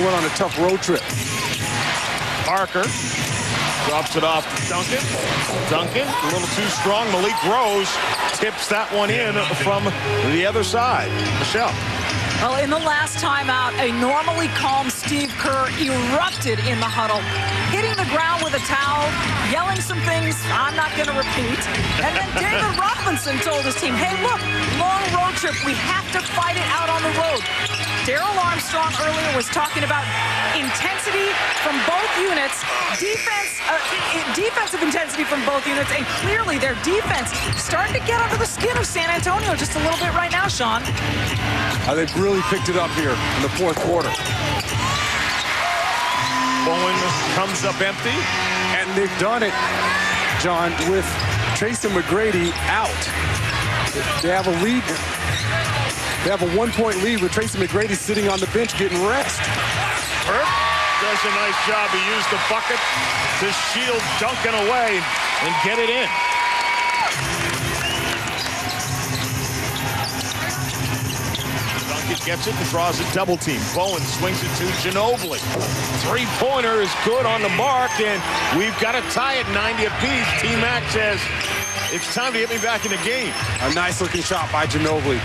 went on a tough road trip. Parker drops it off to Duncan. Duncan, a little too strong. Malik Rose tips that one in from the other side. Michelle. Well, in the last timeout, a normally calm Steve Kerr erupted in the huddle, hitting the ground with a towel, yelling some things I'm not going to repeat. And then David Robinson told his team, hey, look, long road trip. We have to fight it out on the road. Darryl Armstrong earlier was talking about intensity from both units, defensive intensity from both units, and clearly their defense starting to get under the skin of San Antonio just a little bit right now, Sean. They've really picked it up here in the fourth quarter. Bowen comes up empty. And they've done it, John, with Tracy McGrady out. They have a lead. They have a 1-point lead with Tracy McGrady sitting on the bench getting rest. Burke does a nice job. He used the bucket to shield Duncan away and get it in. Duncan gets it and draws a double team. Bowen swings it to Ginobili. Three-pointer is good on the mark, and we've got to tie it 90 apiece. T-Mac says, it's time to get me back in the game. A nice-looking shot by Ginobili.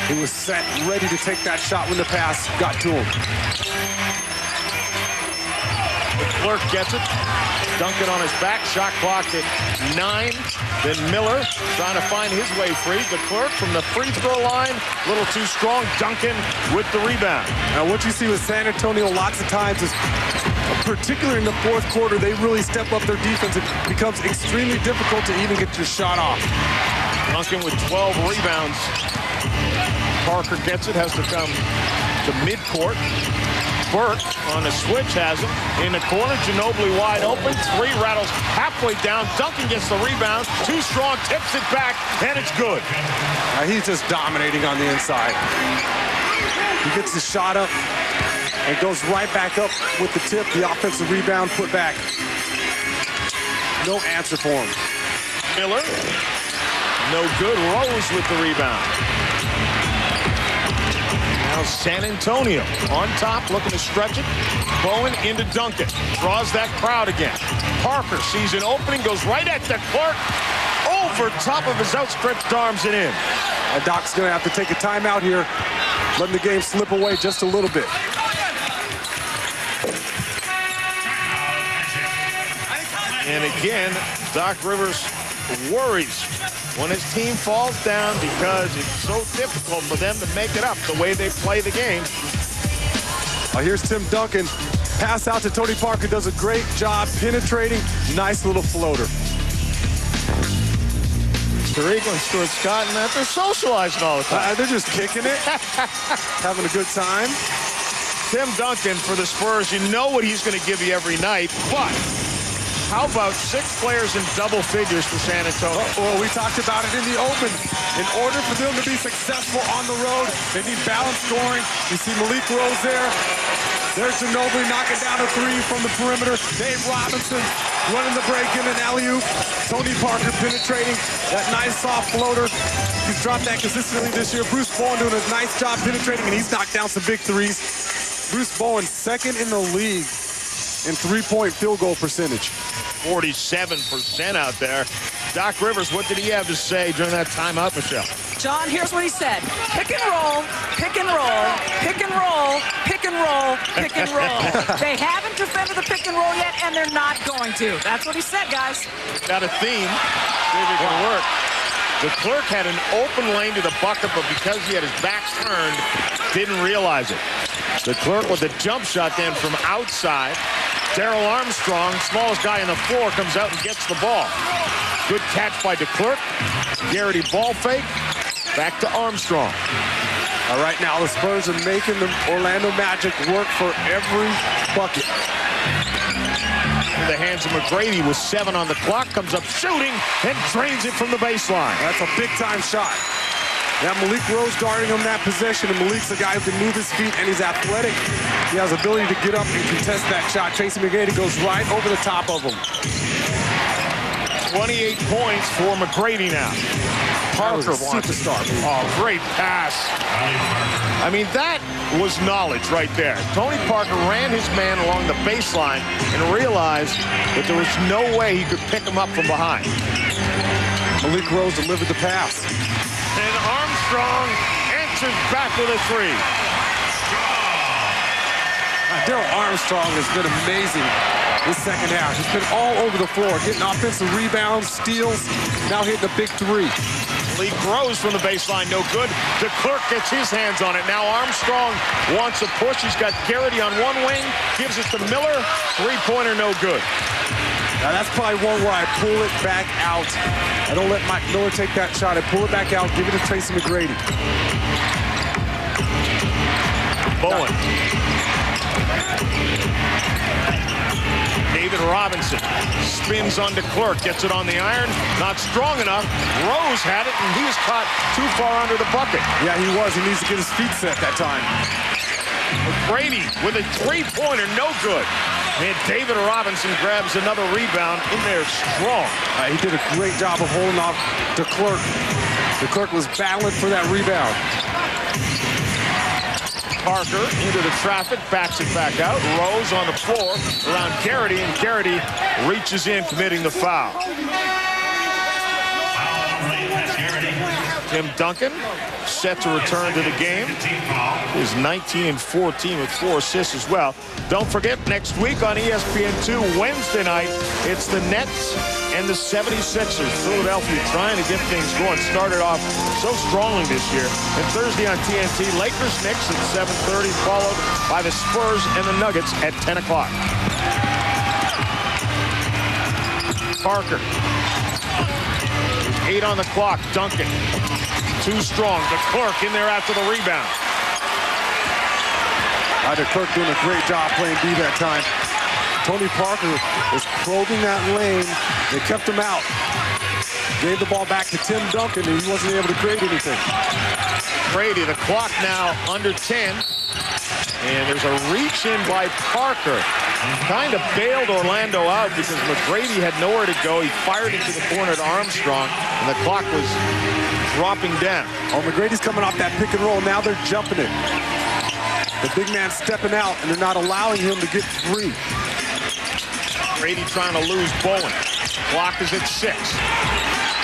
He was set, ready to take that shot when the pass got to him. The Clerk gets it. Duncan on his back. Shot clock at 9. Then Miller trying to find his way free. The Clerk from the free throw line. A little too strong. Duncan with the rebound. Now, what you see with San Antonio lots of times is, particularly in the fourth quarter, they really step up their defense. It becomes extremely difficult to even get your shot off. Duncan with 12 rebounds. Parker gets it, has to come to midcourt. Burke on a switch has him in the corner. Ginobili wide open. Three rattles halfway down. Duncan gets the rebound. Too strong, tips it back, and it's good. He's just dominating on the inside. He gets the shot up and goes right back up with the tip. The offensive rebound put back. No answer for him. Miller. No good. Rose with the rebound. Now San Antonio on top, looking to stretch it. Bowen into Duncan. Draws that crowd again. Parker sees an opening, goes right at the Clerk. Over top of his outstretched arms and in. Doc's going to have to take a timeout here, letting the game slip away just a little bit. And again, Doc Rivers worries when his team falls down because it's so difficult for them to make it up the way they play the game. Here's Tim Duncan. Pass out to Tony Parker. Does a great job penetrating. Nice little floater. Tariq and Stuart Scott and that, they're socializing all the time. They're just kicking it, having a good time. Tim Duncan for the Spurs, you know what he's going to give you every night, but how about 6 players in double figures for San Antonio? Well, we talked about it in the open. In order for them to be successful on the road, they need balanced scoring. You see Malik Rose there. There's Ginobili knocking down a 3 from the perimeter. Dave Robinson running the break in an alley-oop. Tony Parker penetrating that nice soft floater. He's dropped that consistently this year. Bruce Bowen doing a nice job penetrating, and he's knocked down some big threes. Bruce Bowen, second in the league in three-point field goal percentage. 47% out there. Doc Rivers, what did he have to say during that timeout, Michelle? John, here's what he said. Pick and roll, pick and roll, pick and roll, pick and roll, pick and roll. They haven't defended the pick and roll yet, and they're not going to. That's what he said, guys. Got a theme. Maybe it can work. The Clerk had an open lane to the bucket, but because he had his back turned, didn't realize it. The Clerk with a jump shot then from outside. Darryl Armstrong, smallest guy on the floor, comes out and gets the ball. Good catch by DeClerk. Garrity ball fake. Back to Armstrong. All right, now the Spurs are making the Orlando Magic work for every bucket. In the hands of McGrady with 7 on the clock. Comes up shooting and drains it from the baseline. That's a big-time shot. Now Malik Rose guarding him that possession, and Malik's a guy who can move his feet, and he's athletic. He has the ability to get up and contest that shot. Tracy McGrady goes right over the top of him. 28 points for McGrady now. Parker wants it. Superstar. Oh, great pass. I mean, that was knowledge right there. Tony Parker ran his man along the baseline and realized that there was no way he could pick him up from behind. Malik Rose delivered the pass. And Armstrong answers back with a three. Daryl Armstrong has been amazing this second half. He's been all over the floor, getting offensive rebounds, steals, now hitting a big three. Malik Rose from the baseline, no good. DeClerc gets his hands on it. Now Armstrong wants a push. He's got Garrity on one wing, gives it to Miller. Three-pointer, no good. Now that's probably one where I pull it back out. I don't let Mike Miller take that shot. I pull it back out, give it to Tracy McGrady. Bowen. David Robinson spins on DeClerc, gets it on the iron, not strong enough. Rose had it, and he was caught too far under the bucket. Yeah, he was. He needs to get his feet set that time. Brady with a three-pointer, no good. And David Robinson grabs another rebound in there strong. He did a great job of holding off DeClerc. DeClerc was battling for that rebound. Parker into the traffic, backs it back out. Rose on the floor around Garrity, and Garrity reaches in, committing the foul. Tim Duncan set to return to the game. He's 19 and 14 with 4 assists as well. Don't forget, next week on ESPN2, Wednesday night, it's the Nets and the 76ers. Philadelphia trying to get things going. Started off so strongly this year. And Thursday on TNT, Lakers-Knicks at 7:30, followed by the Spurs and the Nuggets at 10 o'clock. Parker. 8 on the clock. Duncan. Too strong. DeClerc in there after the rebound. DeClerc doing a great job playing D that time. Tony Parker was probing that lane. They kept him out. Gave the ball back to Tim Duncan, and he wasn't able to create anything. Brady, the clock now under 10. And there's a reach in by Parker. Kind of bailed Orlando out because McGrady had nowhere to go. He fired it to the corner to Armstrong, and the clock was dropping down. Oh, McGrady's coming off that pick and roll. Now they're jumping it. The big man's stepping out, and they're not allowing him to get free. Brady trying to lose Bowen. Clock is at 6.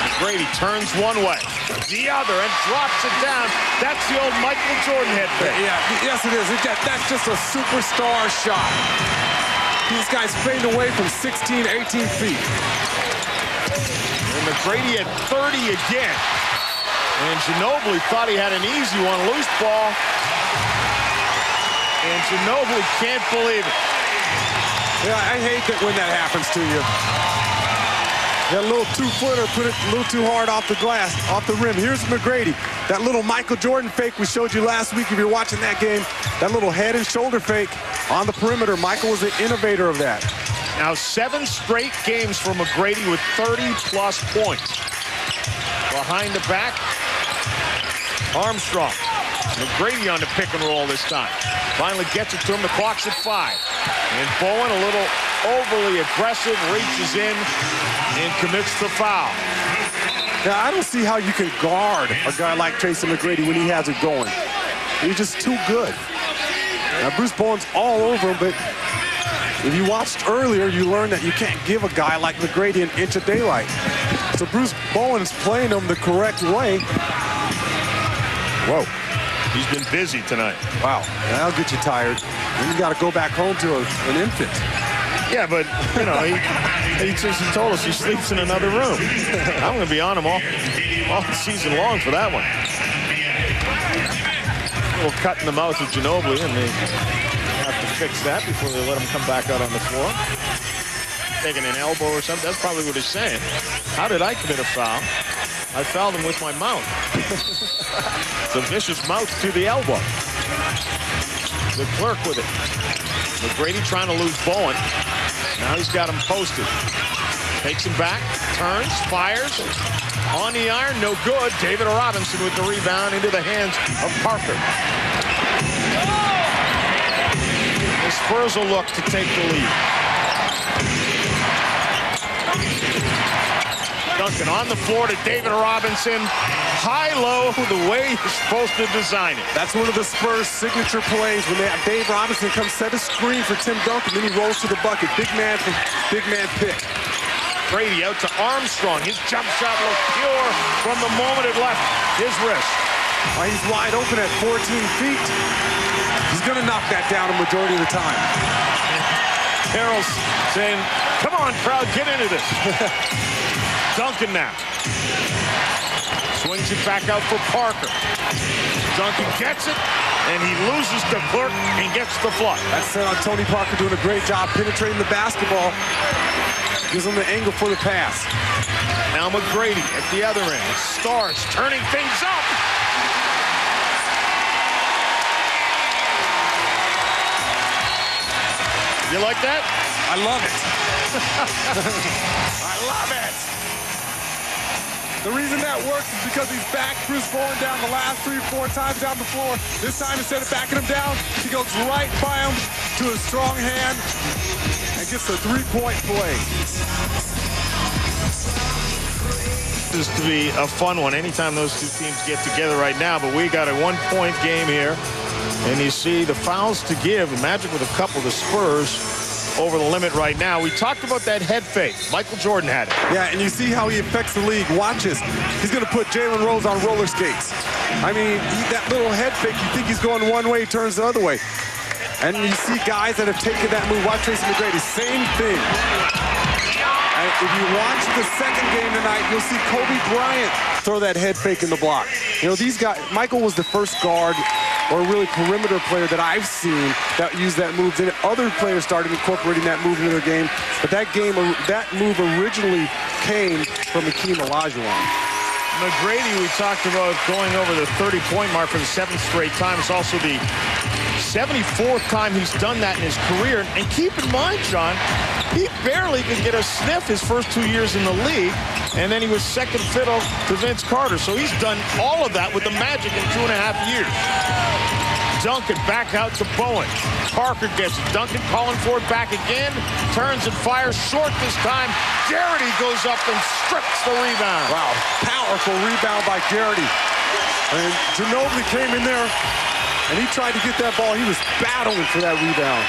McGrady turns one way, the other, and drops it down. That's the old Michael Jordan head fake. Yeah, yes it is. That's just a superstar shot. These guys fade away from 16, 18 feet. And McGrady at 30 again. And Ginobili thought he had an easy one. Loose ball. And Ginobili can't believe it. Yeah, I hate that when that happens to you. That little two-footer put it a little too hard off the glass, off the rim. Here's McGrady. That little Michael Jordan fake we showed you last week if you're watching that game. That little head and shoulder fake on the perimeter. Michael was the innovator of that. Now 7 straight games for McGrady with 30-plus points. Behind the back, Armstrong. McGrady on the pick and roll this time. Finally gets it to him. The clock's at 5. And Bowen, a little overly aggressive, reaches in and commits the foul. Now, I don't see how you can guard a guy like Tracy McGrady when he has it going. He's just too good. Now, Bruce Bowen's all over him, but if you watched earlier, you learned that you can't give a guy like McGrady an inch of daylight. So Bruce Bowen's playing him the correct way. Whoa. He's been busy tonight. Wow, that'll get you tired. Then you got to go back home to an infant. Yeah, but, you know, he told us he sleeps in another room. I'm going to be on him all season long for that one. A little cut in the mouth of Ginobili, and they have to fix that before they let him come back out on the floor. Taking an elbow or something. That's probably what he's saying. How did I commit a foul? I fouled him with my mouth. It's a vicious mouth to the elbow. DeClerc with it. McGrady trying to lose Bowen. Now he's got him posted. Takes him back, turns, fires. On the iron, no good. David Robinson with the rebound into the hands of Parker. The Spurs will look to take the lead. Duncan on the floor to David Robinson. High-low, the way you're supposed to design it. That's one of the Spurs' signature plays when they have Dave Robinson come set a screen for Tim Duncan, then he rolls to the bucket. Big man pick. Brady out to Armstrong. His jump shot looked pure from the moment it left his wrist. He's wide open at 14 feet. He's going to knock that down a majority of the time. Carroll's saying, come on, crowd, get into this. Duncan now. Swings it back out for Parker. Duncan gets it, and he loses to Clerk and gets the flush. That's Tony Parker doing a great job penetrating the basketball. Gives him the angle for the pass. Now McGrady at the other end. Starts turning things up. You like that? I love it. I love it. The reason that works is because he's backed Bruce Bowen down the last 3-4 times down the floor. This time, instead of backing him down, he goes right by him to a strong hand and gets a three-point play. This is to be a fun one anytime those two teams get together right now, but we got a one-point game here. And you see the fouls to give. Magic with a couple of the Spurs over the limit right now. We talked about that head fake. Michael Jordan had it. Yeah, and you see how he affects the league. Watch this. He's going to put Jalen Rose on roller skates. I mean, that little head fake, you think he's going one way, he turns the other way. And you see guys that have taken that move. Watch Tracy McGrady, same thing. And if you watch the second game tonight, you'll see Kobe Bryant throw that head fake in the block. You know, these guys, Michael was the first guard or really perimeter player that I've seen that used that move. Then other players started incorporating that move into their game. But that move originally came from Hakeem Olajuwon. McGrady, we talked about going over the 30-point mark for the 7th straight time. It's also the 74th time he's done that in his career. And keep in mind, John, he barely could get a sniff his first 2 years in the league. And then he was second fiddle to Vince Carter. So he's done all of that with the Magic in 2.5 years. Duncan back out to Bowen. Parker gets it. Duncan calling for it back again. Turns and fires short this time. Garrity goes up and strips the rebound. Wow, powerful rebound by Garrity. And Ginobili came in there and he tried to get that ball. He was battling for that rebound.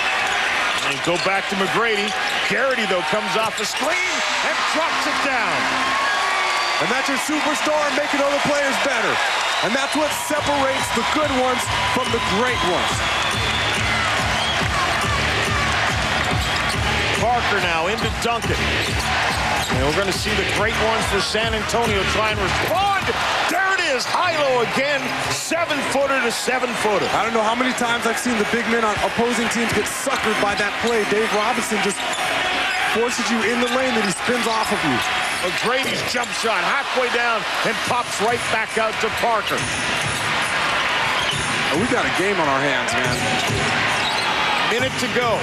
And go back to McGrady. Garrity, though, comes off the screen and drops it down. And that's your superstar making other players better. And that's what separates the good ones from the great ones. Parker now into Duncan. And we're going to see the great ones for San Antonio try and respond. There it is, high-low again, 7-footer to 7-footer. I don't know how many times I've seen the big men on opposing teams get suckered by that play. Dave Robinson just forces you in the lane that he spins off of you. McGrady's jump shot halfway down and pops right back out to Parker. We got a game on our hands, man. Minute to go.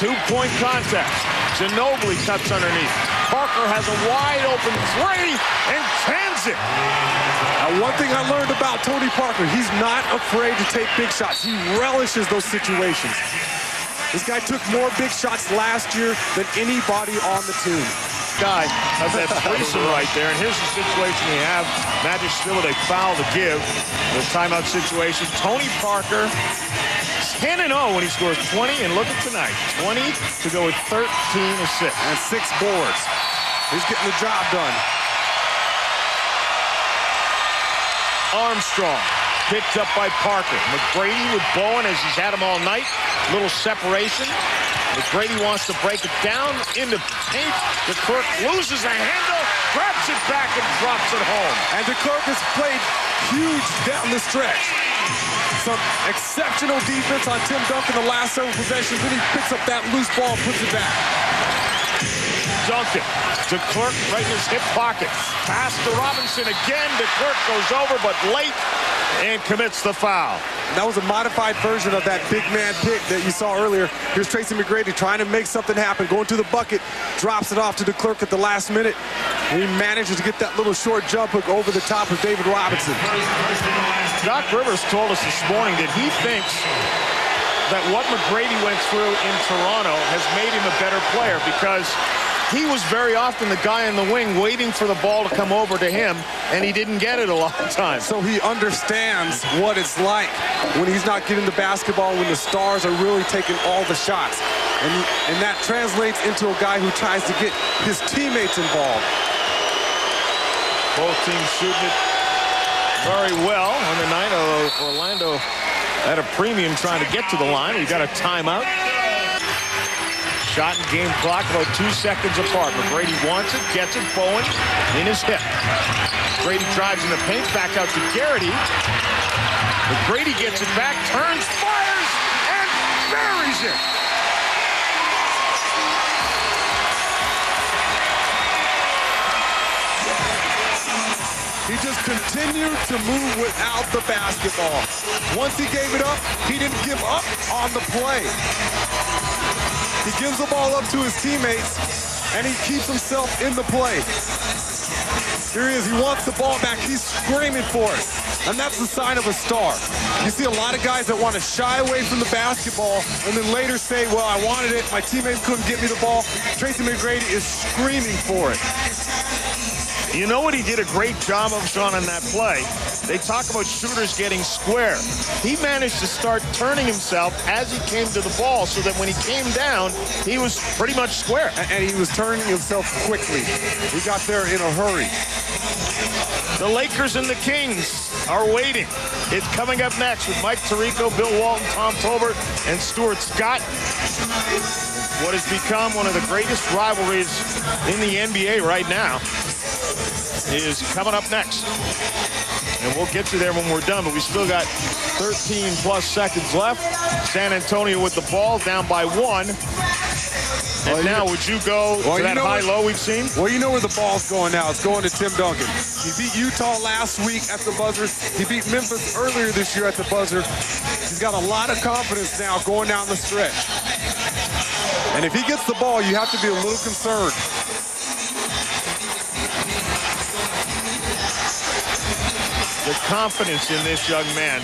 2-point contest. Ginobili cuts underneath. Parker has a wide open three and cans it. Now, one thing I learned about Tony Parker, he's not afraid to take big shots. He relishes those situations. This guy took more big shots last year than anybody on the team. Guy has that threesome right there, and here's the situation we have. Magic still with a foul to give. The timeout situation. Tony Parker 10-0 when he scores 20, and look at tonight, 20 to go with 13 assists. And 6 boards. He's getting the job done. Armstrong picked up by Parker. McGrady with Bowen as he's had him all night. Little separation. McGrady wants to break it down into paint. DeClerc loses a handle, grabs it back, and drops it home. And DeClerc has played huge down the stretch. Some exceptional defense on Tim Duncan the last several possessions. Then he picks up that loose ball and puts it back. Duncan. DeClerc right in his hip pocket. Pass to Robinson again. DeClerc goes over, but late, and commits the foul. That was a modified version of that big man pick that you saw earlier. Here's Tracy McGrady trying to make something happen, going to the bucket, drops it off to DeClerc at the last minute, and he manages to get that little short jump hook over the top of David Robinson. Doc Rivers told us this morning that he thinks that what McGrady went through in Toronto has made him a better player because he was very often the guy in the wing waiting for the ball to come over to him, and he didn't get it a lot of times. So he understands what it's like when he's not getting the basketball, when the stars are really taking all the shots. And that translates into a guy who tries to get his teammates involved. Both teams shooting it very well on the night. Orlando at a premium trying to get to the line. We got a timeout. Shot and game clock about 2 seconds apart. McGrady wants it, gets it. Bowen in his hip. McGrady drives in the paint, back out to Garrity. McGrady gets it back, turns, fires, and buries it. He just continued to move without the basketball. Once he gave it up, he didn't give up on the play. He gives the ball up to his teammates, and he keeps himself in the play. Here he is. He wants the ball back. He's screaming for it. And that's the sign of a star. You see a lot of guys that want to shy away from the basketball and then later say, well, I wanted it. My teammates couldn't get me the ball. Tracy McGrady is screaming for it. You know what he did a great job of, Sean, on that play? They talk about shooters getting square. He managed to start turning himself as he came to the ball so that when he came down, he was pretty much square. And he was turning himself quickly. He got there in a hurry. The Lakers and the Kings are waiting. It's coming up next with Mike Tirico, Bill Walton, Tom Tolbert, and Stuart Scott. What has become one of the greatest rivalries in the NBA right now is coming up next. And we'll get you there when we're done, but we still got 13-plus seconds left. San Antonio with the ball, down by 1. And now, would you go to that high-low we've seen? Well, you know where the ball's going now. It's going to Tim Duncan. He beat Utah last week at the buzzer. He beat Memphis earlier this year at the buzzer. He's got a lot of confidence now going down the stretch. And if he gets the ball, you have to be a little concerned. The confidence in this young man.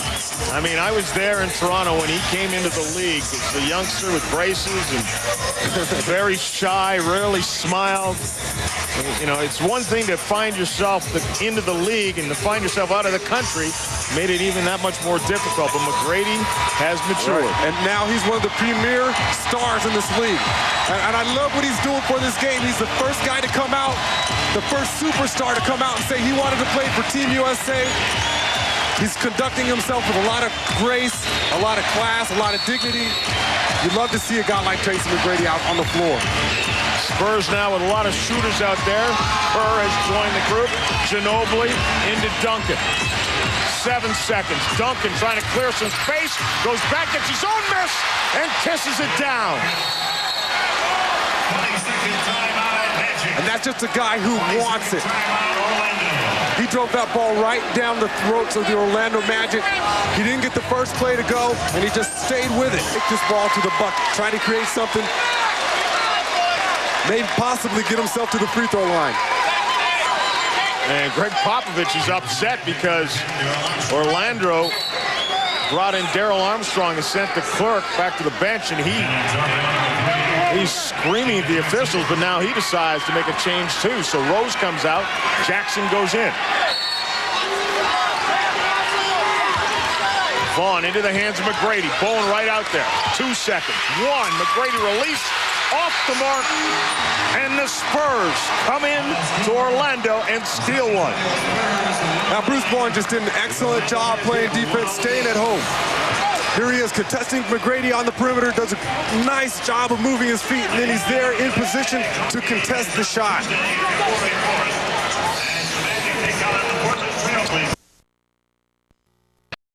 I mean, I was there in Toronto when he came into the league. It's a youngster with braces and very shy, rarely smiled. You know, it's one thing to find yourself into the league, and to find yourself out of the country made it even that much more difficult. But McGrady has matured. Right. And now he's one of the premier stars in this league. And I love what he's doing for this game. He's the first guy to come out, the first superstar to come out and say he wanted to play for Team USA. He's conducting himself with a lot of grace, a lot of class, a lot of dignity. You'd love to see a guy like Tracy McGrady out on the floor. Spurs now with a lot of shooters out there. Kerr has joined the group. Ginobili into Duncan. 7 seconds. Duncan trying to clear some space. Goes back, gets his own miss, and kisses it down. And that's just a guy who wants it. He drove that ball right down the throats of the Orlando Magic. He didn't get the first play to go, and he just stayed with it. Kicked this ball to the bucket, trying to create something. Maybe possibly get himself to the free throw line. And Greg Popovich is upset because Orlando brought in Darrell Armstrong and sent the clerk back to the bench, and he's screaming at the officials, but now he decides to make a change too. So Rose comes out, Jackson goes in. Vaughn into the hands of McGrady. Bowen right out there. 2 seconds. 1. McGrady release. Off the mark. And the Spurs come in to Orlando and steal one. Now Bruce Bowen just did an excellent job playing defense, staying at home. Here he is contesting McGrady on the perimeter, does a nice job of moving his feet, and then he's there in position to contest the shot.